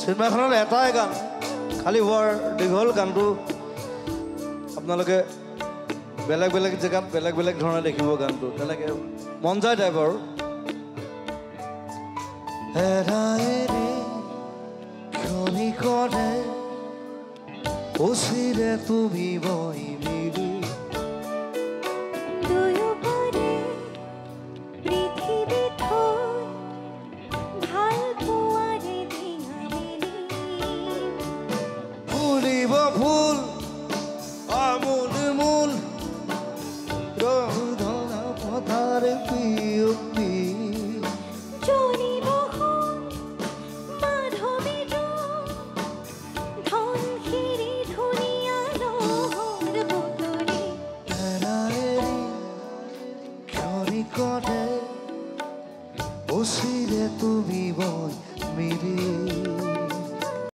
চিনেমাখনৰ এটাই গান খালি হোৱাৰ দীঘল গানটো আপোনালোকে বেলেগ বেলেগ জেগাত বেলেগ বেলেগ ধৰণে দেখিব গানটো তেনেকৈ মন যায় টাইপৰ ক্ষণিকতে উচিৰে তুমি মই মিলি ফুলিব ফুল আমোল মূল পথাৰ